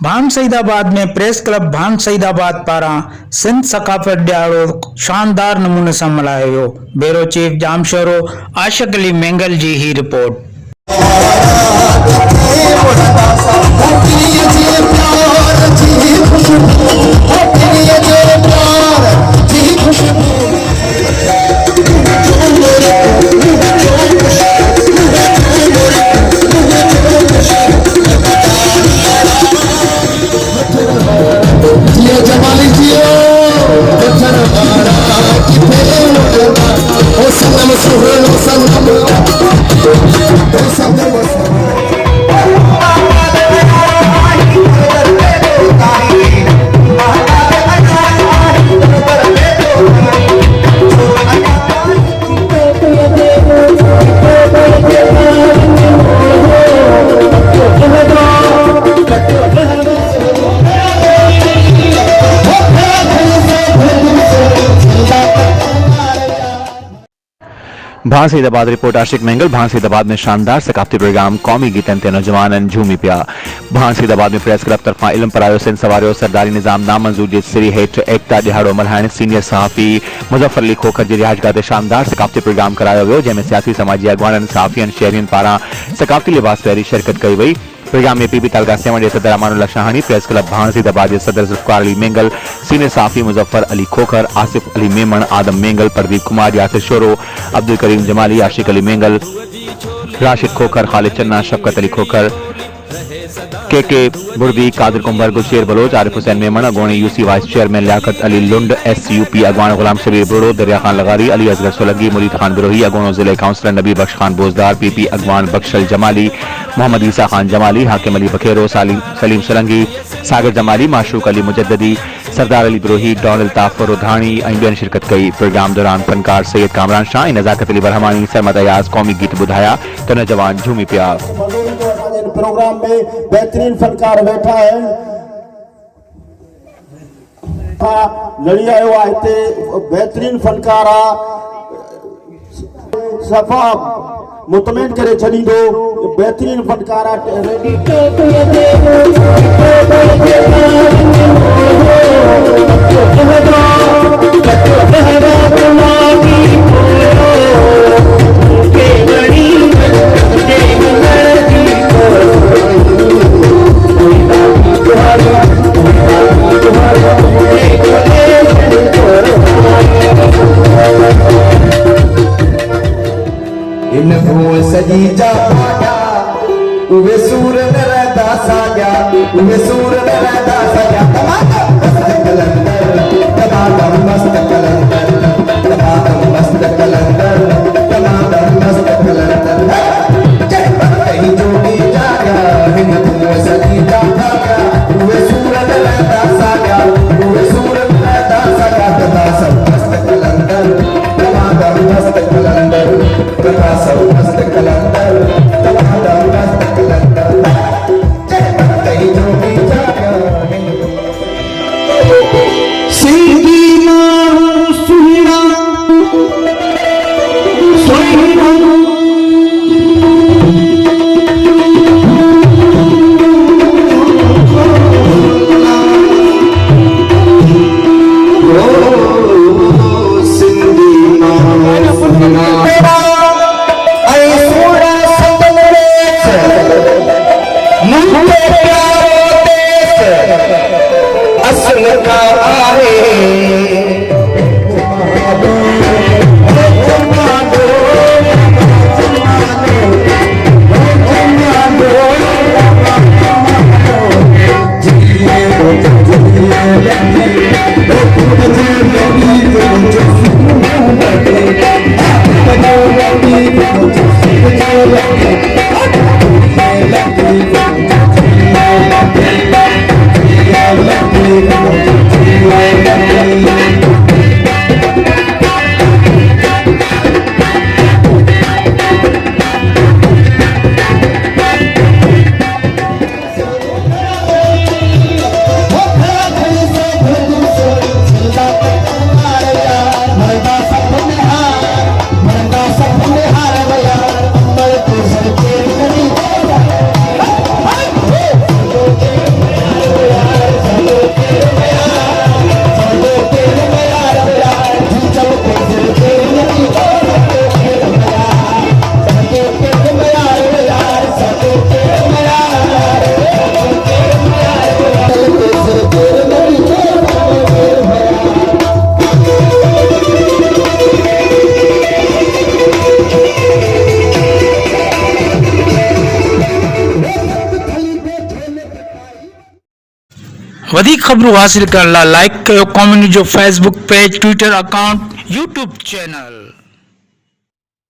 भांग सईदाबाद में press club Bhan Saidabad पारां सिंध सकाफ़त ॾियारो शानदार नमूने सां मल्हायो वियो। ब्यूरो चीफ जामशोरो आशिक अली मेंगल जी ही रिपोर्ट। भांग सईदाबाद रिपोर्ट आशिक मेंगल। भांग सईदाबाद में शानदार सकाफती प्रोग्राम कौमी गीतन ते नौजवान झूमी पिया। भांग सईदाबाद में प्रेस क्लब तरफा इल्म परायो सिंध सवारियो सरदारी निजाम नामंजूर जे सिरी हेठ एकता दिहाड़ो मल्हाइण सीनियर सहाफ़ी मुज़फ़्फ़र अली खोखर जी रिहाइशगाह ते शानदार सकाफती प्रोग्राम करायो वियो, जंहिंमें सियासी समाजी अॻवाननि सहाफ़ियनि शहरियुनि पारां सकाफती लिबास पहिरीं शिरकत कई वई। प्रोग्राम में पीबी तालका सेवन जे सदर अमानुल्लाह शाहानी, प्रेस क्लब भांग सईदाबाद जे सदर ज़ुल्फ़िकार अली मेंगल, सीनियर सहाफ़ी मुज़फ़्फ़र अली खोखर, आसिफ अली मेमन, आदम मेंगल, प्रदीप कुमार, यासिर शोरो, अब्दुल करीम जमाली, आशिक अली मेंगल, राशिद खोखर, खालिद चन्ना, शफकत अली खोखर, के बुर्दी, कादिर कुंभर, गुलशेर बलोच, आरिफ हुसैन मेमन, अगोणी UC vice chairman Liaquat Ali Lund, SUP अगवान गुलाम शबीर बुरो, दरिया खान लगारी, अली असगर सोलंगी, मुरीद खान बिरोही, अगोनो जिले काउंसलर नबी बख्श खान बोजदार, PP अगवान बख्शल जमाली, मोहम्मद ईसा खान जमाली, हाकिम अली बखेरो, सलीम सोलंगी, सागर जमाली, माशूक अली मुजद्ददी, सरदार अली बिरोही, डॉन अल्ताफ रोधानी ऐं ॿियनि शिरकत कई। प्रोग्राम दौरान फनकार सैयद कामरान शाह ऐं नज़ाकत अली बरहमानी सरमद अयाज़ कौमी गीत ॿुधाया त नौजवान झूमी पिया। प्रोग्राम में बेहतरीन फनकार वेठा है, लड़ी आयो आहे हिते बेहतरीन फनकार आहे, सफ़ा मुतमिन करे छॾींदो, बेहतरीन फनकार आहे। सजी जा पाया उवे सूर न रहता साया, उवे सूर न रहता साया, तमाम मस्त कलंदर, तमाम मस्त कलंदर, तमाम मस्त कलंदर, जय बंदई जोड़ी जाया, हिन वो सजी जा पाया उवे सूर न रहता साया, उवे सूर न रहता साया, तमाम मस्त कलंदर, तमाम मस्त कलंदर, तमाम मस्त कलंदर, तमाम मस्त कलंदर, जय बंदई जोड़ी जाया, सिंधी माण्हू सुहिणा सुहिणा सिंधी माण्हू सुहिणा ऐं सोड़ा वधीक ख़बरूं हासिल करण लाइ लाइक कयो कॉमेंट जो Facebook page Twitter account YouTube channel.